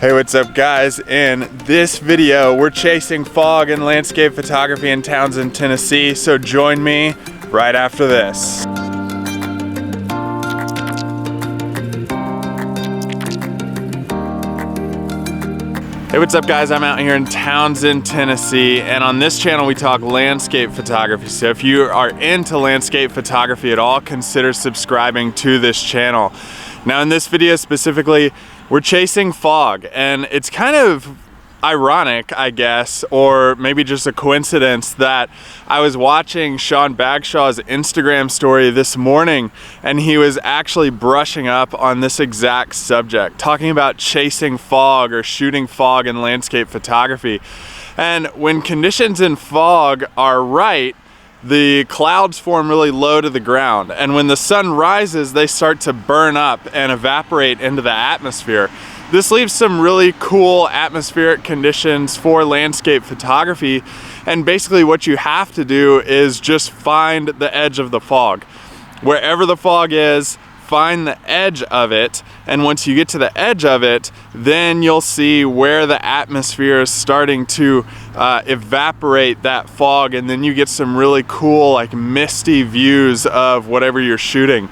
Hey, what's up guys? In this video, we're chasing fog and landscape photography in Townsend, Tennessee, so join me right after this. Hey, what's up guys? I'm out here in Townsend, Tennessee, and on this channel we talk landscape photography. So if you are into landscape photography at all, consider subscribing to this channel. Now in this video specifically, we're chasing fog, and it's kind of ironic, I guess, or maybe just a coincidence that I was watching Sean Bagshaw's Instagram story this morning, and he was actually brushing up on this exact subject, talking about chasing fog or shooting fog in landscape photography. And when conditions in fog are right, the clouds form really low to the ground, and when the sun rises, they start to burn up and evaporate into the atmosphere. This leaves some really cool atmospheric conditions for landscape photography, and basically what you have to do is just find the edge of the fog. Wherever the fog is, find the edge of it, and once you get to the edge of it, then you'll see where the atmosphere is starting to evaporate that fog, and then you get some really cool, like, misty views of whatever you're shooting.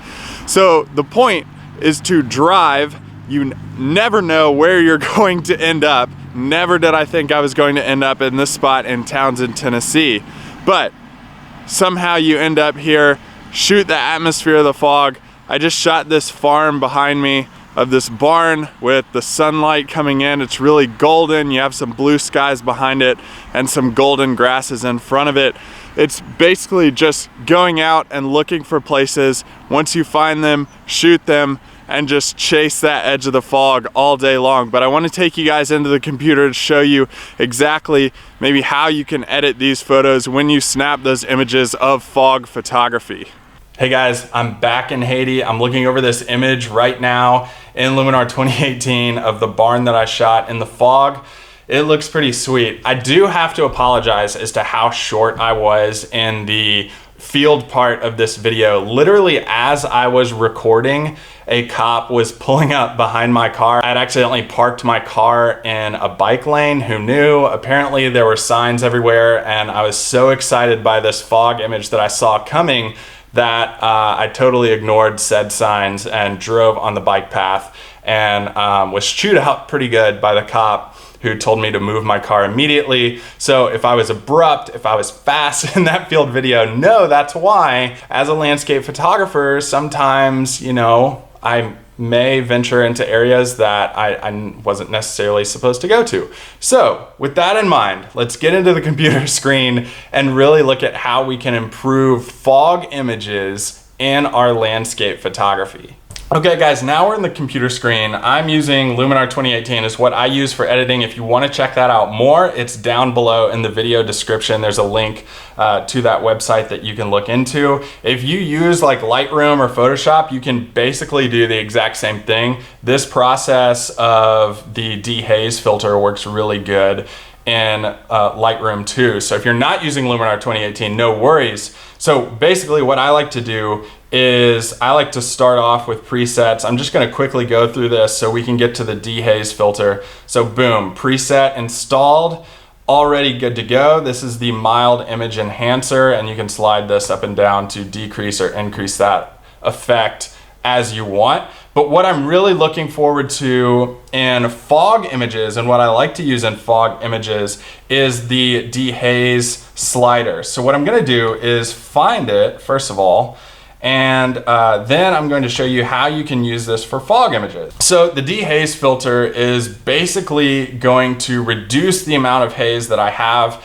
So the point is to drive. You never know where you're going to end up. Never did I think I was going to end up in this spot in Townsend, Tennessee, but somehow you end up here. Shoot the atmosphere of the fog. I just shot this farm behind me of this barn with the sunlight coming in. It's really golden. You have some blue skies behind it and some golden grasses in front of it. It's basically just going out and looking for places. Once you find them, shoot them, and just chase that edge of the fog all day long. But I want to take you guys into the computer to show you exactly maybe how you can edit these photos when you snap those images of fog photography. Hey guys, I'm back in Haiti. I'm looking over this image right now in Luminar 2018 of the barn that I shot in the fog. It looks pretty sweet. I do have to apologize as to how short I was in the field part of this video. Literally, as I was recording, a cop was pulling up behind my car. I had accidentally parked my car in a bike lane. Who knew? Apparently there were signs everywhere, and I was so excited by this fog image that I saw coming that I totally ignored said signs and drove on the bike path, and was chewed out pretty good by the cop, who told me to move my car immediately. So if I was abrupt, if I was fast in that field video, no, that's why. As a landscape photographer, sometimes, you know, I may venture into areas that I wasn't necessarily supposed to go to. So with that in mind, let's get into the computer screen and really look at how we can improve fog images in our landscape photography. Okay guys, now we're in the computer screen. I'm using Luminar 2018 is what I use for editing. If you want to check that out more, it's down below in the video description. There's a link to that website that you can look into. If you use like Lightroom or Photoshop, you can basically do the exact same thing. This process of the dehaze filter works really good in Lightroom too. So if you're not using Luminar 2018, no worries. So basically what I like to do is I like to start off with presets. I'm just gonna quickly go through this so we can get to the dehaze filter. So boom, preset installed, already good to go. This is the mild image enhancer, and you can slide this up and down to decrease or increase that effect as you want. But what I'm really looking forward to in fog images, and what I like to use in fog images, is the dehaze slider. So what I'm gonna do is find it, first of all, and then I'm going to show you how you can use this for fog images. So the dehaze filter is basically going to reduce the amount of haze that I have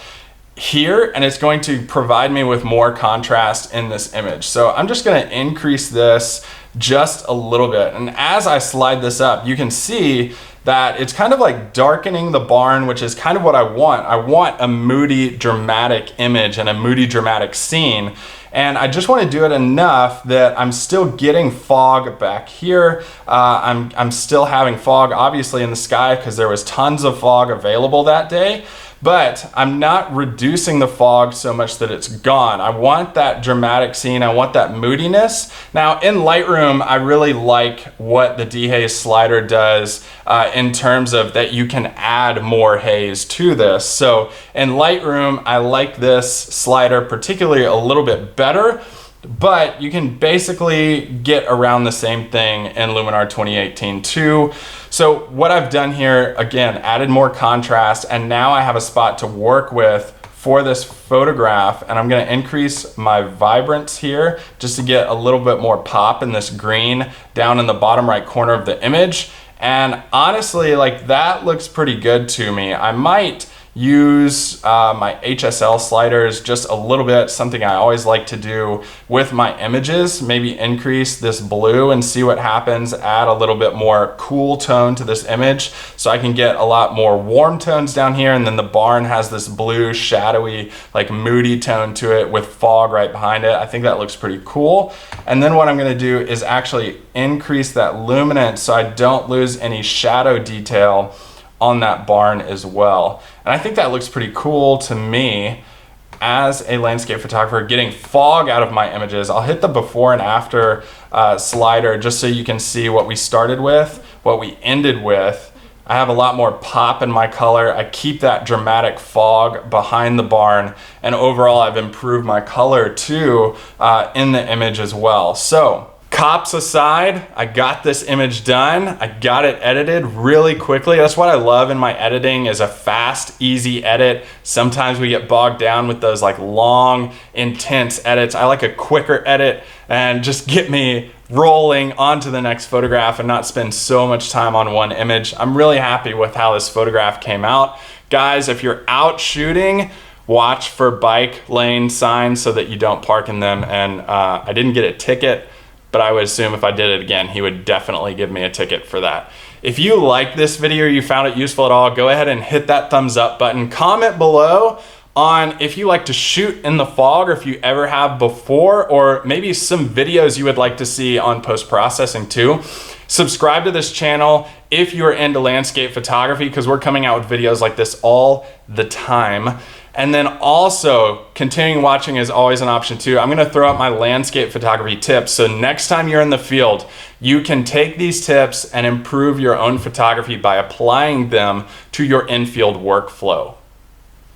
here, and it's going to provide me with more contrast in this image. So I'm just going to increase this just a little bit, and as I slide this up, you can see that it's kind of like darkening the barn, which is kind of what I want. I want a moody, dramatic image and a moody, dramatic scene. And I just want to do it enough that I'm still getting fog back here. I'm still having fog obviously in the sky because there was tons of fog available that day. But I'm not reducing the fog so much that it's gone. I want that dramatic scene. I want that moodiness. Now in Lightroom, I really like what the dehaze slider does in terms of that you can add more haze to this. So in Lightroom, I like this slider particularly a little bit better, but you can basically get around the same thing in Luminar 2018 too. So what I've done here, again, added more contrast, and now I have a spot to work with for this photograph, and I'm gonna increase my vibrance here just to get a little bit more pop in this green down in the bottom right corner of the image. And honestly, like, that looks pretty good to me. I might use my HSL sliders just a little bit, something I always like to do with my images. Maybe increase this blue and see what happens, add a little bit more cool tone to this image so I can get a lot more warm tones down here, and then the barn has this blue shadowy like moody tone to it with fog right behind it. I think that looks pretty cool. And then what I'm going to do is actually increase that luminance so I don't lose any shadow detail on that barn as well. And I think that looks pretty cool to me as a landscape photographer, getting fog out of my images. I'll hit the before and after slider just so you can see what we started with, what we ended with. I have a lot more pop in my color. I keep that dramatic fog behind the barn, and overall I've improved my color too in the image as well. So cops aside, I got this image done. I got it edited really quickly. That's what I love in my editing, is a fast, easy edit. Sometimes we get bogged down with those like long, intense edits. I like a quicker edit and just get me rolling onto the next photograph and not spend so much time on one image. I'm really happy with how this photograph came out. Guys, if you're out shooting, watch for bike lane signs so that you don't park in them. And I didn't get a ticket, but I would assume if I did it again, he would definitely give me a ticket for that. If you like this video or you found it useful at all, go ahead and hit that thumbs up button. Comment below on if you like to shoot in the fog, or if you ever have before, or maybe some videos you would like to see on post-processing too. Subscribe to this channel if you're into landscape photography, because we're coming out with videos like this all the time. And then also, continuing watching is always an option too. I'm gonna throw out my landscape photography tips. So next time you're in the field, you can take these tips and improve your own photography by applying them to your in-field workflow.